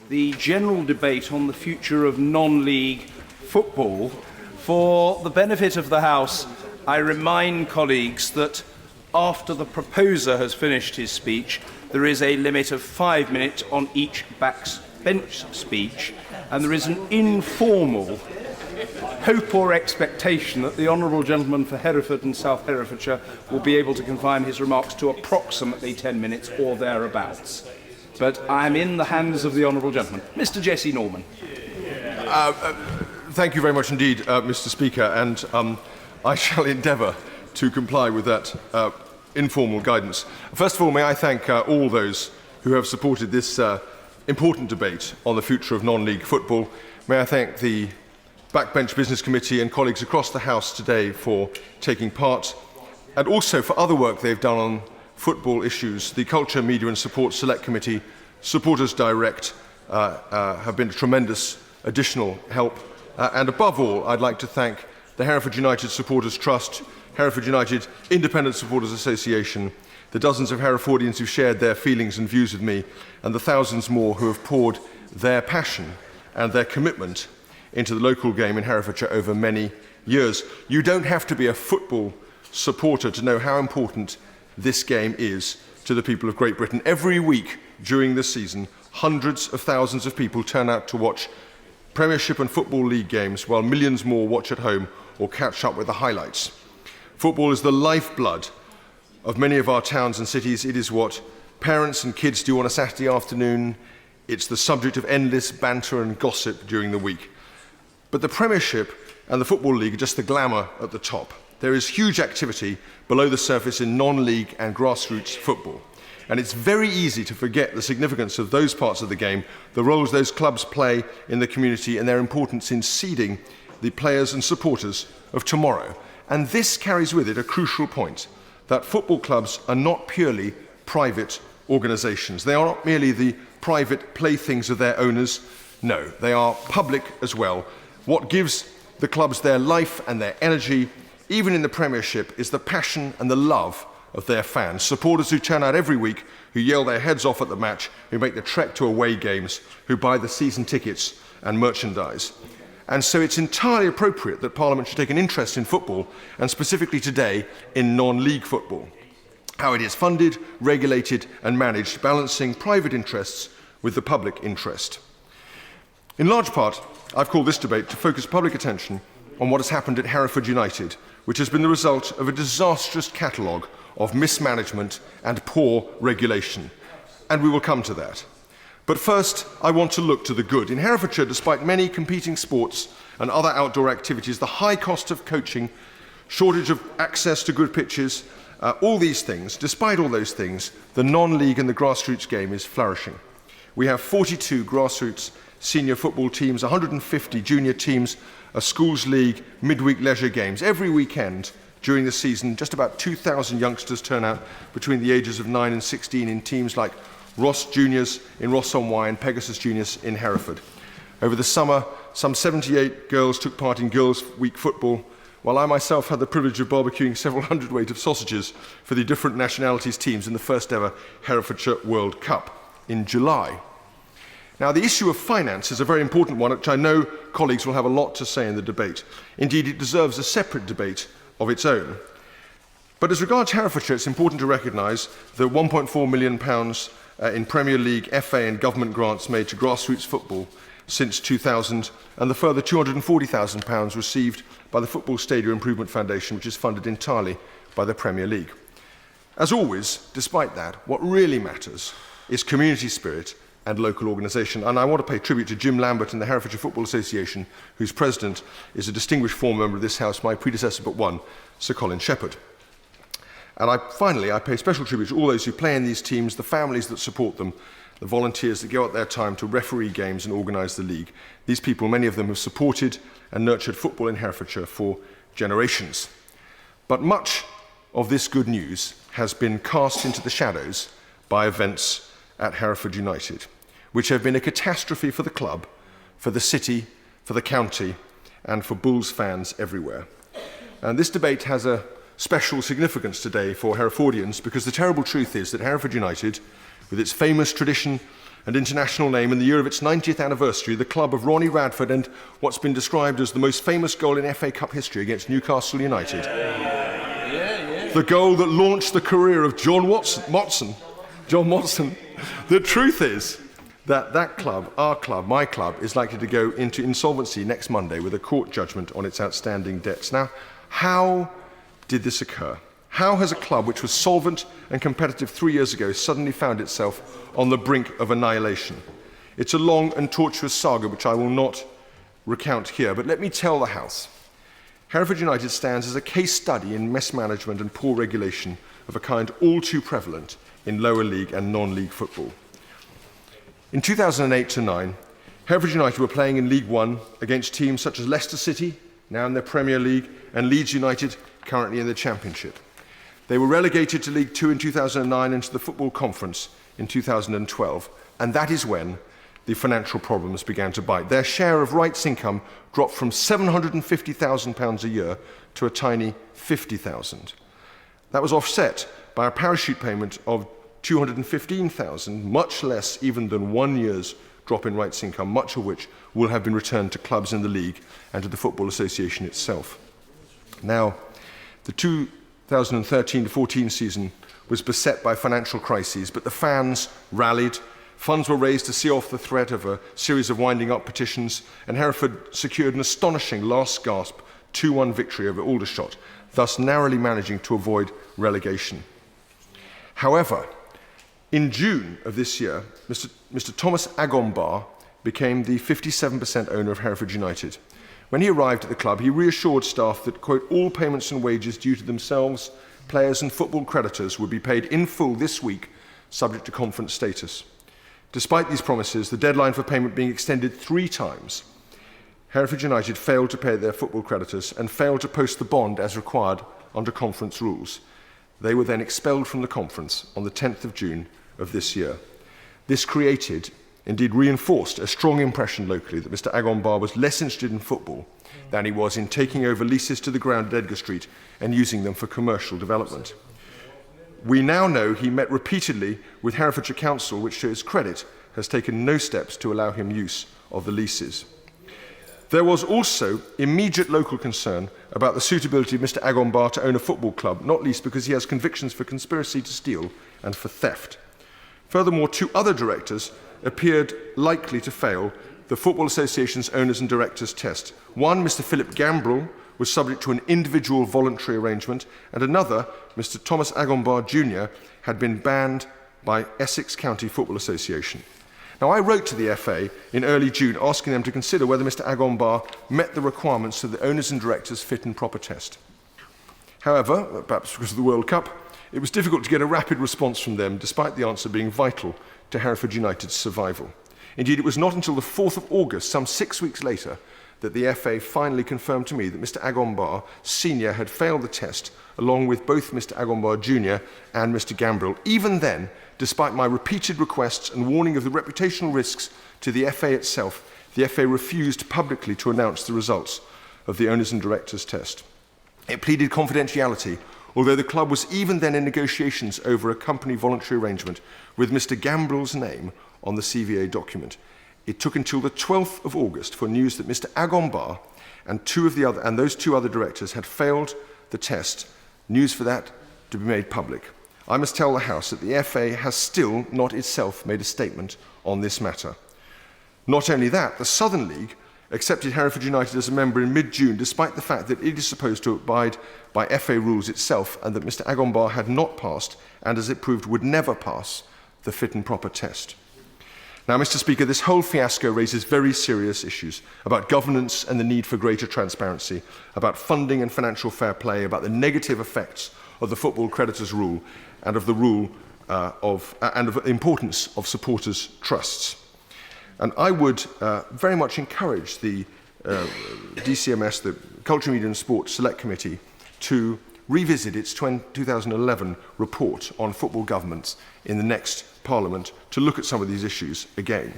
the general debate on the future of non-league football. For the benefit of the House, I remind colleagues that after the proposer has finished his speech, there is a limit of 5 minutes on each backbench speech, and there is an informal hope or expectation that the honourable gentleman for Hereford and South Herefordshire will be able to confine his remarks to approximately 10 minutes or thereabouts. But I am in the hands of the honourable gentleman. Mr. Jesse Norman. Thank you very much indeed, Mr. Speaker, and I shall endeavour to comply with that informal guidance. First of all, may I thank all those who have supported this important debate on the future of non-league football. May I thank the Backbench Business Committee and colleagues across the House today for taking part, and also for other work they've done on football issues. The Culture, Media and Support Select Committee, Supporters Direct have been a tremendous additional help. And above all, I'd like to thank the Hereford United Supporters Trust, Hereford United Independent Supporters Association, the dozens of Herefordians who shared their feelings and views with me, and the thousands more who have poured their passion and their commitment into the local game in Herefordshire over many years. You don't have to be a football supporter to know how important this game is to the people of Great Britain. Every week during this season, hundreds of thousands of people turn out to watch Premiership and Football League games, while millions more watch at home or catch up with the highlights. Football is the lifeblood of many of our towns and cities. It is what parents and kids do on a Saturday afternoon. It's the subject of endless banter and gossip during the week. But the Premiership and the Football League are just the glamour at the top. There is huge activity below the surface in non-league and grassroots football. And it's very easy to forget the significance of those parts of the game, the roles those clubs play in the community, and their importance in seeding the players and supporters of tomorrow. And this carries with it a crucial point, that football clubs are not purely private organisations. They are not merely the private playthings of their owners. No, they are public as well. What gives the clubs their life and their energy, even in the Premiership, is the passion and the love of their fans. Supporters who turn out every week, who yell their heads off at the match, who make the trek to away games, who buy the season tickets and merchandise. And so it's entirely appropriate that Parliament should take an interest in football, and specifically today in non-league football. How it is funded, regulated and managed, balancing private interests with the public interest. In large part, I've called this debate to focus public attention on what has happened at Hereford United, which has been the result of a disastrous catalogue of mismanagement and poor regulation. And we will come to that. But first, I want to look to the good. In Herefordshire, despite many competing sports and other outdoor activities, the high cost of coaching, shortage of access to good pitches, all these things, despite all those things, the non-league and the grassroots game is flourishing. We have 42 grassroots senior football teams, 150 junior teams, a schools league, midweek leisure games. Every weekend during the season, just about 2,000 youngsters turn out between the ages of 9 and 16 in teams like Ross Juniors in Ross-on-Wye and Pegasus Juniors in Hereford. Over the summer, some 78 girls took part in Girls' Week football, while I myself had the privilege of barbecuing several hundredweight of sausages for the different nationalities teams in the first ever Herefordshire World Cup in July. Now, the issue of finance is a very important one, which I know colleagues will have a lot to say in the debate. Indeed, it deserves a separate debate of its own. But as regards Herefordshire, it's important to recognise the £1.4 million in Premier League, FA and government grants made to grassroots football since 2000, and the further £240,000 received by the Football Stadium Improvement Foundation, which is funded entirely by the Premier League. As always, despite that, what really matters is community spirit and local organisation. And I want to pay tribute to Jim Lambert and the Herefordshire Football Association, whose president is a distinguished former member of this House, my predecessor but one, Sir Colin Shepherd. And finally, I pay special tribute to all those who play in these teams, the families that support them, the volunteers that give up their time to referee games and organise the league. These people, many of them, have supported and nurtured football in Herefordshire for generations. But much of this good news has been cast into the shadows by events at Hereford United, which have been a catastrophe for the club, for the city, for the county, and for Bulls fans everywhere. And this debate has a special significance today for Herefordians, because the terrible truth is that Hereford United, With its famous tradition and international name, in the year of its 90th anniversary, the club of Ronnie Radford and what's been described as the most famous goal in FA Cup history against Newcastle United. The goal that launched the career of John Motson. The truth is that club, our club, my club, is likely to go into insolvency next Monday with a court judgment on its outstanding debts. Now, how did this occur? How has a club which was solvent and competitive 3 years ago suddenly found itself on the brink of annihilation? It's a long and tortuous saga which I will not recount here, but let me tell the House. Hereford United stands as a case study in mismanagement and poor regulation of a kind all too prevalent in lower league and non-league football. In 2008-09, Hereford United were playing in League One against teams such as Leicester City, now in the Premier League, and Leeds United, currently in the Championship. They were relegated to League Two in 2009 and to the Football Conference in 2012, and that is when the financial problems began to bite. Their share of rights income dropped from £750,000 a year to a tiny £50,000. That was offset by a parachute payment of £215,000, much less even than 1 year's drop in rights income, much of which will have been returned to clubs in the league and to the Football Association itself. Now, the 2013-14 season was beset by financial crises, but the fans rallied. Funds were raised to see off the threat of a series of winding up petitions, and Hereford secured an astonishing last-gasp 2-1 victory over Aldershot, thus narrowly managing to avoid relegation. However, in June of this year, Mr. Thomas Agombar became the 57% owner of Hereford United. When he arrived at the club, he reassured staff that, quote, all payments and wages due to themselves, players and football creditors would be paid in full this week, subject to conference status. Despite these promises, the deadline for payment being extended 3 times, Hereford United failed to pay their football creditors and failed to post the bond as required under conference rules. They were then expelled from the conference on the 10th of June of this year. This created, indeed reinforced, a strong impression locally that Mr. Agombar was less interested in football than he was in taking over leases to the ground at Edgar Street and using them for commercial development. We now know he met repeatedly with Herefordshire Council, which to his credit has taken no steps to allow him use of the leases. There was also immediate local concern about the suitability of Mr. Agombar to own a football club, not least because he has convictions for conspiracy to steal and for theft. Furthermore, 2 other directors appeared likely to fail the Football Association's owners and directors test. One, Mr. Philip Gambrel, was subject to an individual voluntary arrangement, and another, Mr. Thomas Agombar Jr., had been banned by Essex County Football Association. Now, I wrote to the FA in early June asking them to consider whether Mr. Agombar met the requirements of the owners and directors fit and proper test. However, perhaps because of the World Cup, it was difficult to get a rapid response from them, despite the answer being vital to Hereford United's survival. Indeed, it was not until the 4th of August, some 6 weeks later, that the FA finally confirmed to me that Mr. Agombar Sr. had failed the test, along with both Mr. Agombar Jr. and Mr. Gambrel. Even then, despite my repeated requests and warning of the reputational risks to the FA itself, the FA refused publicly to announce the results of the owners and directors test. It pleaded confidentiality, although the club was even then in negotiations over a company voluntary arrangement with Mr. Gambrel's name on the CVA document. It took until the 12th of August for news that Mr. Agombar and those 2 other directors had failed the test, news for that to be made public. I must tell the House that the FA has still not itself made a statement on this matter. Not only that, the Southern League accepted Hereford United as a member in mid-June, despite the fact that it is supposed to abide by FA rules itself and that Mr. Agombar had not passed, and as it proved would never pass, the fit and proper test. Now, Mr. Speaker, this whole fiasco raises very serious issues about governance and the need for greater transparency, about funding and financial fair play, about the negative effects of the Football Creditors Rule and of the rule of the importance of supporters' trusts. And I would very much encourage the DCMS, the Culture, Media and Sport Select Committee, to revisit its 2011 report on football governance in the next Parliament to look at some of these issues again.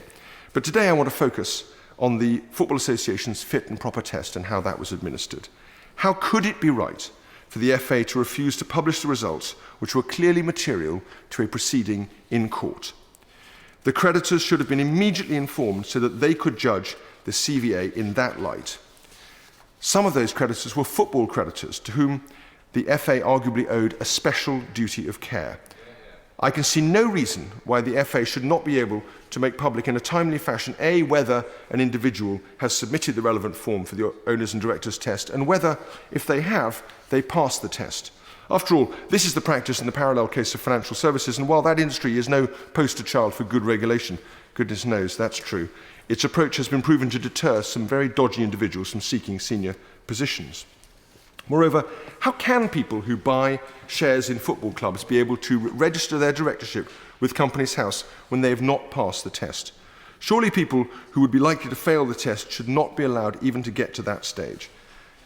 But today I want to focus on the Football Association's fit and proper test and how that was administered. How could it be right for the FA to refuse to publish the results which were clearly material to a proceeding in court? The creditors should have been immediately informed so that they could judge the CVA in that light. Some of those creditors were football creditors to whom the FA arguably owed a special duty of care. I can see no reason why the FA should not be able to make public in a timely fashion, A, whether an individual has submitted the relevant form for the owners and directors test, and whether, if they have, they passed the test. After all, this is the practice in the parallel case of financial services, and while that industry is no poster child for good regulation, goodness knows that's true, its approach has been proven to deter some very dodgy individuals from seeking senior positions. Moreover, how can people who buy shares in football clubs be able to register their directorship with Companies House when they have not passed the test? Surely people who would be likely to fail the test should not be allowed even to get to that stage.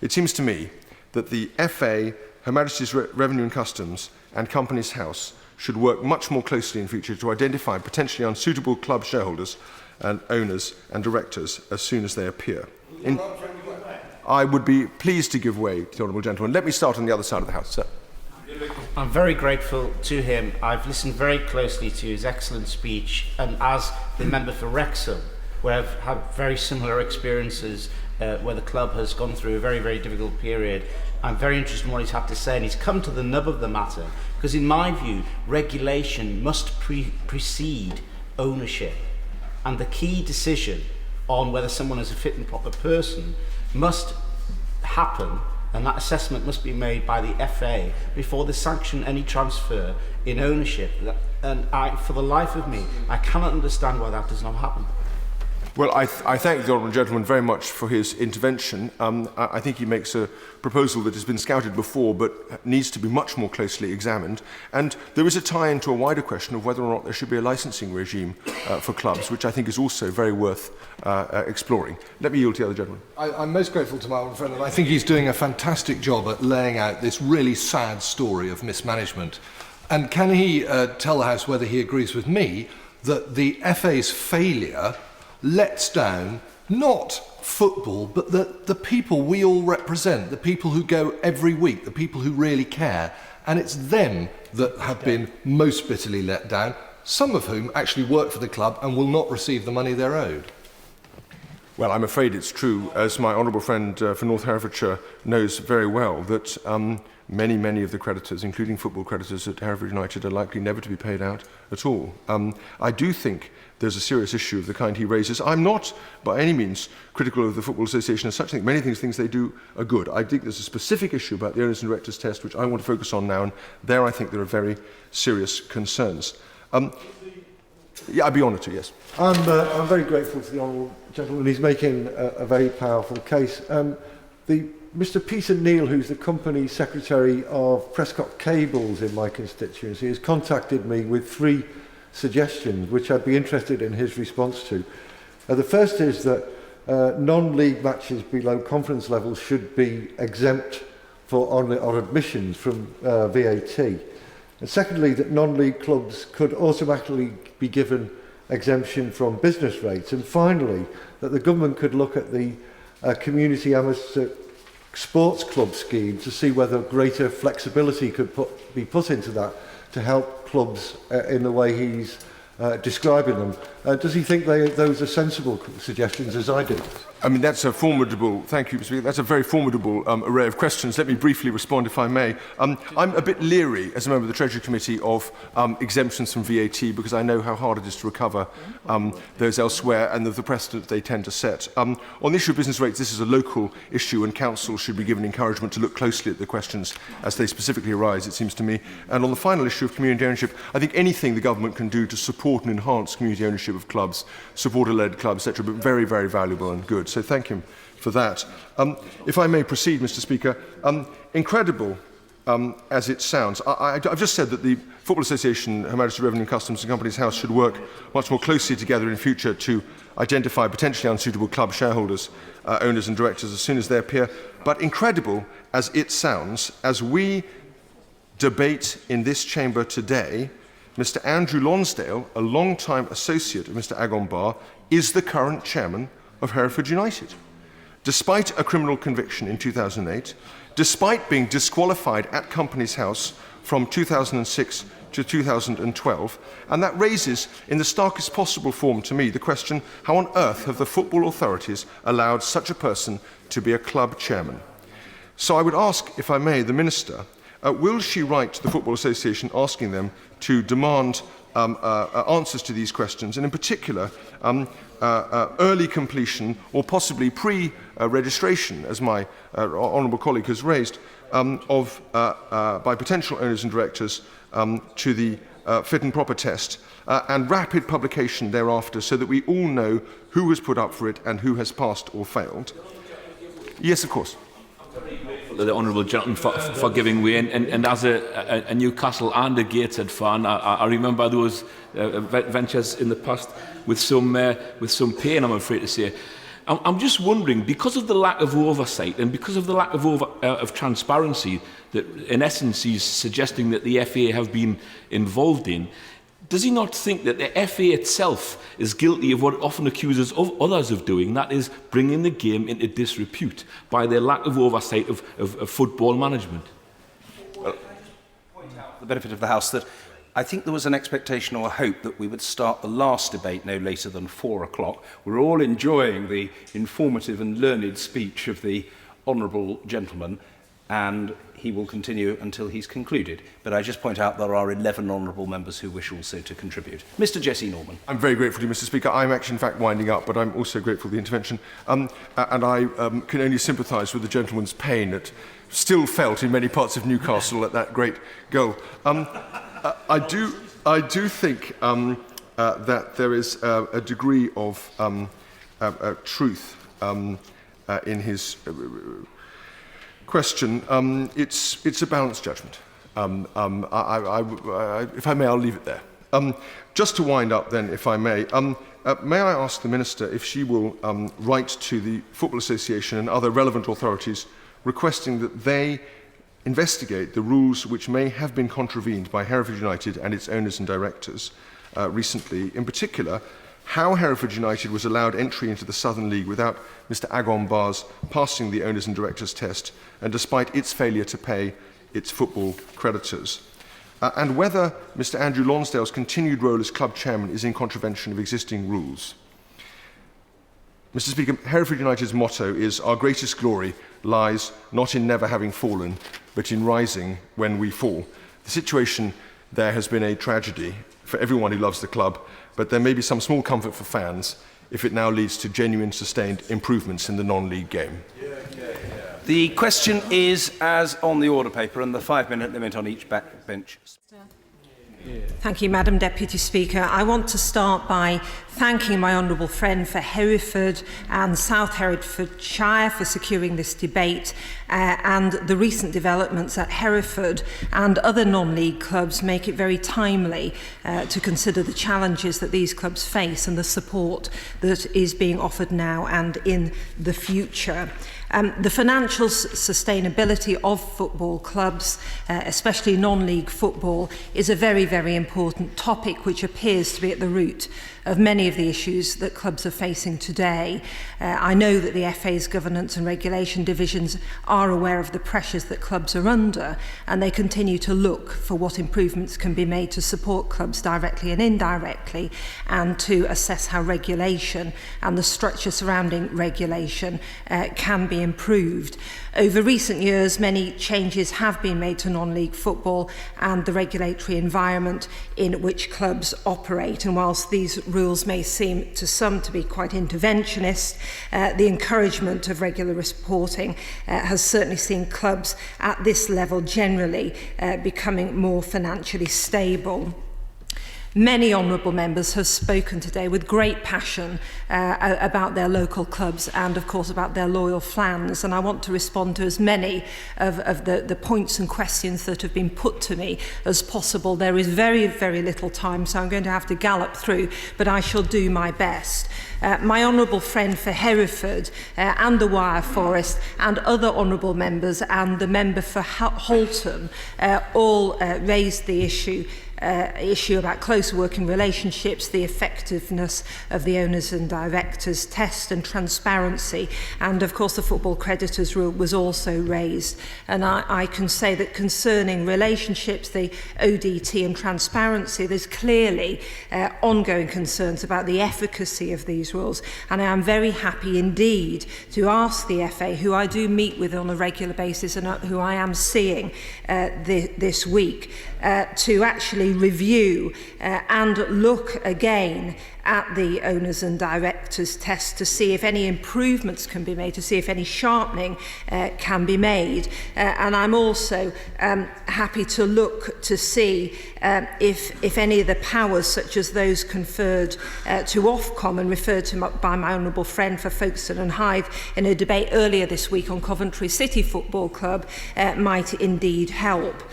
It seems to me that the FA, Her Majesty's Revenue and Customs and Companies House should work much more closely in future to identify potentially unsuitable club shareholders and owners and directors as soon as they appear. I would be pleased to give way to the Honourable Gentleman. Let me start on the other side of the House, sir. I'm very grateful to him. I've listened very closely to his excellent speech, and as the member for Wrexham, where I've had very similar experiences where the club has gone through a very, very difficult period, I'm very interested in what he's had to say, and he's come to the nub of the matter, because in my view, regulation must precede ownership, and the key decision on whether someone is a fit and proper person must happen, and that assessment must be made by the FA before they sanction any transfer in ownership. And for the life of me, I cannot understand why that does not happen. Well, I thank the Honourable Gentleman very much for his intervention. I think he makes a proposal that has been scouted before but needs to be much more closely examined. And there is a tie into a wider question of whether or not there should be a licensing regime for clubs, which I think is also very worth exploring. Let me yield to the other gentleman. I'm most grateful to my old friend, and I think he's doing a fantastic job at laying out this really sad story of mismanagement. And can he tell the House whether he agrees with me that the FA's failure lets down not football, but the people we all represent, the people who go every week, the people who really care, and it's them that have been most bitterly let down, some of whom actually work for the club and will not receive the money they're owed. Well, I'm afraid it's true, as my honourable friend for North Herefordshire knows very well, that many of the creditors, including football creditors at Hereford United, are likely never to be paid out at all. I do think there's a serious issue of the kind he raises. I'm not, by any means, critical of the Football Association as such. I think many things they do are good. I think there's a specific issue about the owners and directors test, which I want to focus on now, and there I think there are very serious concerns. Yeah, I'd be honoured to, yes. I'm very grateful to the honourable gentleman. He's making a very powerful case. Mr. Peter Neal, who's the company secretary of Prescott Cables in my constituency, has contacted me with 3 suggestions which I'd be interested in his response to. The first is that non-league matches below conference level should be exempt on admissions from VAT. And secondly, that non-league clubs could automatically be given exemption from business rates. And finally, that the government could look at the community amateur sports club scheme to see whether greater flexibility could be put into that to help clubs in the way he's describing them. Does he think those are sensible suggestions, as I do? I mean, that's a formidable, thank you, Mr. Speaker, that's a very formidable array of questions. Let me briefly respond, if I may. I'm a bit leery, as a member of the Treasury Committee, of exemptions from VAT, because I know how hard it is to recover those elsewhere and the precedent they tend to set. On the issue of business rates, this is a local issue, and council should be given encouragement to look closely at the questions as they specifically arise, it seems to me. And on the final issue of community ownership, I think anything the government can do to support and enhance community ownership of clubs, supporter-led clubs, etc., but very, very valuable and good. So thank him for that. If I may proceed, Mr. Speaker, incredible as it sounds, I've just said that the Football Association, Her Majesty's Revenue and Customs and Companies House should work much more closely together in future to identify potentially unsuitable club shareholders, owners and directors as soon as they appear. But incredible as it sounds, as we debate in this chamber today, Mr. Andrew Lonsdale, a long-time associate of Mr. Agombar, is the current chairman of Hereford United. Despite a criminal conviction in 2008, despite being disqualified at Companies House from 2006 to 2012, and that raises, in the starkest possible form to me, the question, how on earth have the football authorities allowed such a person to be a club chairman? So I would ask, if I may, the Minister, will she write to the Football Association asking them to demand answers to these questions, and in particular, early completion or possibly pre-registration, as my honourable colleague has raised, by potential owners and directors to the fit and proper test, and rapid publication thereafter so that we all know who has put up for it and who has passed or failed. Yes, of course. The honourable gentleman for giving way, and as a Newcastle and a Gateshead fan, I remember those ventures in the past with some pain, I'm afraid to say. I'm just wondering, because of the lack of oversight and because of the lack of transparency that in essence he's suggesting that the FA have been involved in, does he not think that the FA itself is guilty of what it often accuses of others of doing, that is bringing the game into disrepute by their lack of oversight of football management? Well, the benefit of the House that I think there was an expectation or a hope that we would start the last debate no later than 4 o'clock. We're all enjoying the informative and learned speech of the honourable gentleman, and he will continue until he's concluded. But I just point out there are 11 honourable members who wish also to contribute. Mr. Jesse Norman. I'm very grateful to you, Mr. Speaker. I'm actually, in fact, winding up, but I'm also grateful for the intervention. And I can only sympathise with the gentleman's pain that still felt in many parts of Newcastle at that great goal. I do think that there is a degree of truth in his question. It's a balanced judgment. If I may, I'll leave it there. Just to wind up then, if I may I ask the Minister if she will write to the Football Association and other relevant authorities requesting that they investigate the rules which may have been contravened by Hereford United and its owners and directors recently. In particular, how Hereford United was allowed entry into the Southern League without Mr. Agon Bars passing the owners and directors test, and despite its failure to pay its football creditors. And whether Mr. Andrew Lonsdale's continued role as club chairman is in contravention of existing rules. Mr. Speaker, Hereford United's motto is, "Our greatest glory lies not in never having fallen, but in rising when we fall." The situation there has been a tragedy for everyone who loves the club, but there may be some small comfort for fans if it now leads to genuine, sustained improvements in the non-league game. The question is as on the order paper, and the 5-minute limit on each backbench. Thank you, Madam Deputy Speaker. I want to start by thanking my honourable friend for Hereford and South Herefordshire for securing this debate, and the recent developments at Hereford and other non-league clubs make it very timely to consider the challenges that these clubs face and the support that is being offered now and in the future. The financial sustainability of football clubs, especially non-league football, is a very, very important topic which appears to be at the root of many of the issues that clubs are facing today. I know that the FA's governance and regulation divisions are aware of the pressures that clubs are under, and they continue to look for what improvements can be made to support clubs directly and indirectly, and to assess how regulation and the structure surrounding regulation can be improved. Over recent years, many changes have been made to non-league football and the regulatory environment in which clubs operate. And whilst these rules may seem to some to be quite interventionist, the encouragement of regular reporting has certainly seen clubs at this level generally becoming more financially stable. Many honourable members have spoken today with great passion about their local clubs and, of course, about their loyal fans. And I want to respond to as many of the points and questions that have been put to me as possible. There is very, very little time, so I'm going to have to gallop through, but I shall do my best. My honourable friend for Hereford and the Wyre Forest and other honourable members and the member for Holton all raised the issue issue about close working relationships, the effectiveness of the owners and directors test and transparency, and of course the football creditors rule was also raised. And I can say that concerning relationships, the ODT and transparency, there's clearly ongoing concerns about the efficacy of these rules, and I am very happy indeed to ask the FA, who I do meet with on a regular basis and who I am seeing this week, to actually review and look again at the owners and directors test to see if any improvements can be made, to see if any sharpening can be made. And I'm also happy to look to see if any of the powers, such as those conferred to Ofcom and referred to by my honourable friend for Folkestone and Hythe in a debate earlier this week on Coventry City Football Club, might indeed help.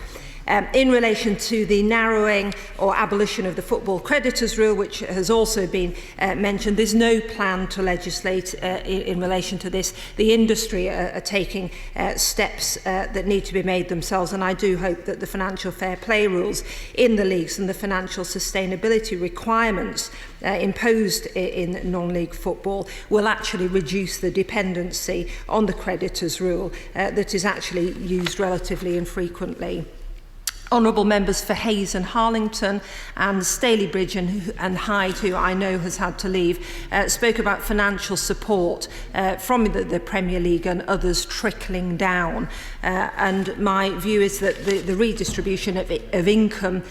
In relation to the narrowing or abolition of the football creditors rule, which has also been mentioned, there's no plan to legislate in relation to this. The industry are taking steps that need to be made themselves, and I do hope that the financial fair play rules in the leagues and the financial sustainability requirements imposed in non-league football will actually reduce the dependency on the creditors rule that is actually used relatively infrequently. Honourable members for Hayes and Harlington and Stalybridge and Hyde, who I know has had to leave, spoke about financial support from the Premier League and others trickling down. And my view is that the redistribution of income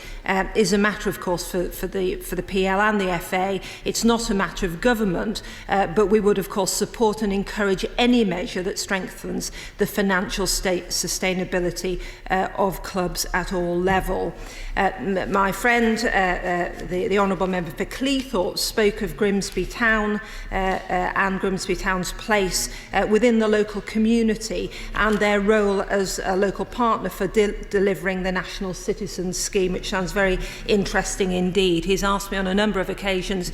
is a matter, of course, for the PL and the FA. It's not a matter of government, but we would, of course, support and encourage any measure that strengthens the financial sustainability of clubs at all level. My friend, the Honourable Member for Cleethorpes, spoke of Grimsby Town and Grimsby Town's place within the local community and their role as a local partner for delivering the National Citizens Scheme, which sounds very interesting indeed. He's asked me on a number of occasions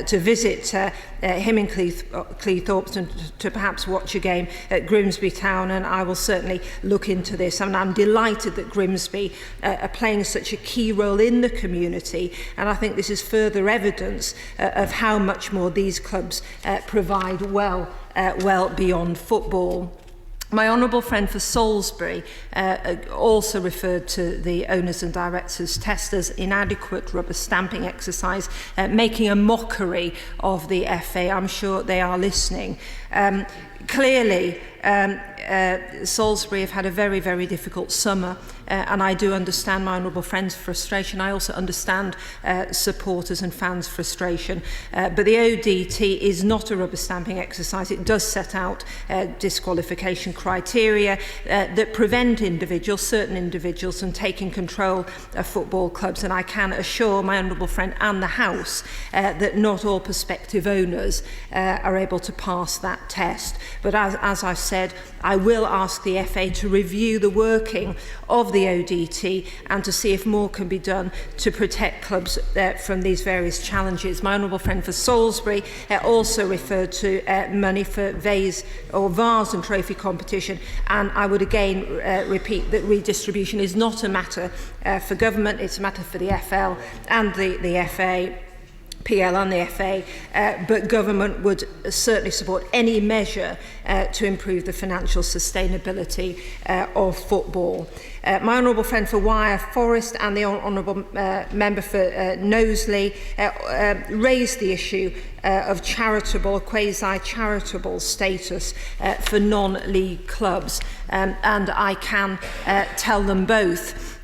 to visit him in Cleethorpes and to perhaps watch a game at Grimsby Town, and I will certainly look into this. And I'm delighted that Grimsby are playing such a key role in the community, and I think this is further evidence of how much more these clubs provide well beyond football. My honourable friend for Salisbury also referred to the owners and directors test as inadequate rubber stamping exercise, making a mockery of the FA. I'm sure they are listening. Clearly, Salisbury have had a very, very difficult summer, and I do understand my honourable friend's frustration. I also understand supporters and fans' frustration. But the ODT is not a rubber stamping exercise. It does set out disqualification criteria that prevent certain individuals, from taking control of football clubs. And I can assure my honourable friend and the House that not all prospective owners are able to pass that test. But as I've said, I will ask the FA to review the working of the ODT and to see if more can be done to protect clubs from these various challenges. My honourable friend for Salisbury also referred to money for vase or vase and trophy competition, and I would again repeat that redistribution is not a matter for government, it's a matter for the FL and the FA. PL and the FA, but government would certainly support any measure to improve the financial sustainability of football. My honourable friend for Wyre Forest and the honourable member for Knowsley raised the issue of charitable, quasi-charitable status for non-league clubs, and I can tell them both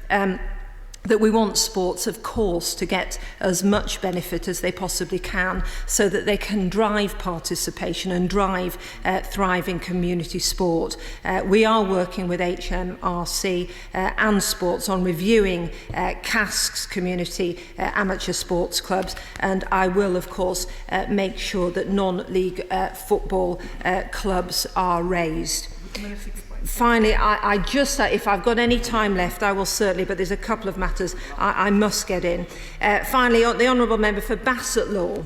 that we want sports, of course, to get as much benefit as they possibly can so that they can drive participation and drive thriving community sport. We are working with HMRC and sports on reviewing CASC's community amateur sports clubs, and I will, of course, make sure that non-league football clubs are raised. Finally, I just, if I've got any time left, I will certainly, but there's a couple of matters I must get in. Finally, the Honourable Member for Bassetlaw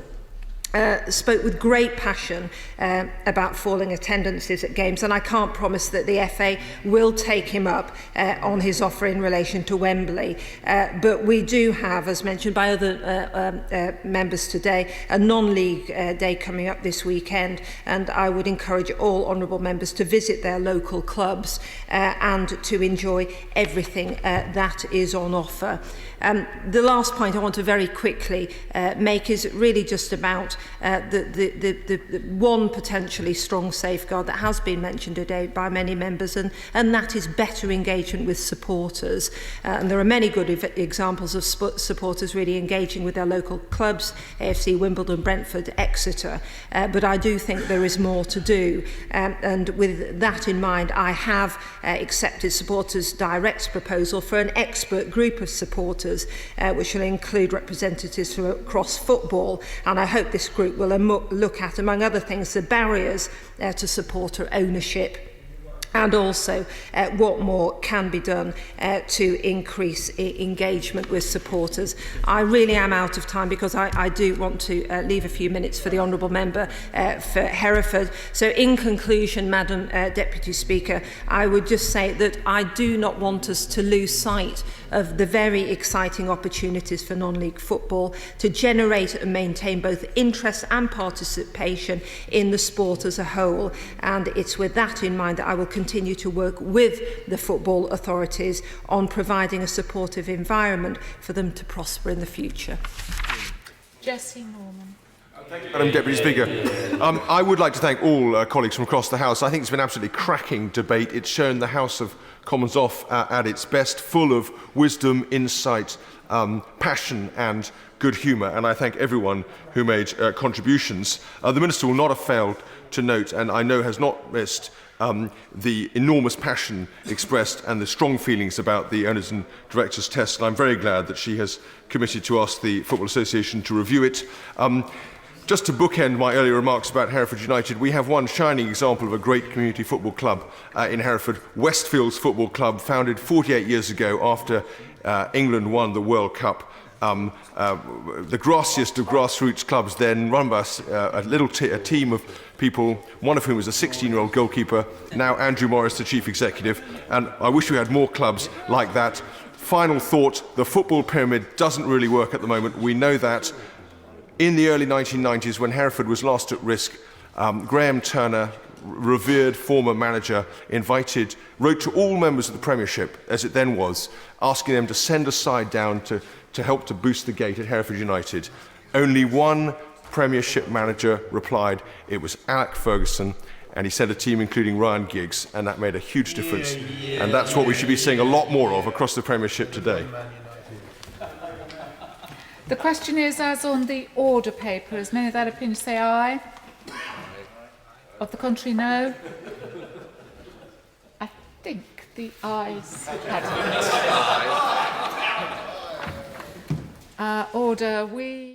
spoke with great passion about falling attendances at games, and I can't promise that the FA will take him up on his offer in relation to Wembley. But we do have, as mentioned by other members today, a non-league day coming up this weekend, and I would encourage all honourable members to visit their local clubs and to enjoy everything that is on offer. The last point I want to very quickly make is really just about the one potentially strong safeguard that has been mentioned today by many members, and that is better engagement with supporters. And there are many good examples of supporters really engaging with their local clubs, AFC, Wimbledon, Brentford, Exeter. But I do think there is more to do. And with that in mind, I have accepted Supporters Direct's proposal for an expert group of supporters, which will include representatives from across football, and I hope this group will look at, among other things, the barriers to supporter ownership, and also what more can be done to increase engagement with supporters. I really am out of time because I do want to leave a few minutes for the Honourable Member for Hereford. So in conclusion, Madam Deputy Speaker, I would just say that I do not want us to lose sight of the very exciting opportunities for non-league football to generate and maintain both interest and participation in the sport as a whole. And it's with that in mind that I will continue to work with the football authorities on providing a supportive environment for them to prosper in the future. Jesse Norman. Thank you, Madam Deputy Speaker. I would like to thank all colleagues from across the House. I think it's been an absolutely cracking debate. It's shown the House of Commons off at its best, full of wisdom, insight, passion and good humour, and I thank everyone who made contributions. The Minister will not have failed to note, and I know has not missed, the enormous passion expressed and the strong feelings about the Owners and Directors test, and I'm very glad that she has committed to ask the Football Association to review it. Just to bookend my earlier remarks about Hereford United, we have one shining example of a great community football club in Hereford, Westfields Football Club, founded 48 years ago after England won the World Cup. The grassiest of grassroots clubs then, run by a team of people, one of whom is a 16-year-old goalkeeper, now Andrew Morris, the chief executive, and I wish we had more clubs like that. Final thought, the football pyramid doesn't really work at the moment. We know that. In the early 1990s, when Hereford was last at risk, Graham Turner, revered former manager, wrote to all members of the Premiership, as it then was, asking them to send a side down to help to boost the gate at Hereford United. Only one Premiership manager replied. It was Alec Ferguson, and he sent a team including Ryan Giggs, and that made a huge difference. And that's what we should be seeing a lot more of across the Premiership today. The question is, as on the order paper, as many of that opinion say aye? Of the contrary, no? I think the ayes have it. Order, we...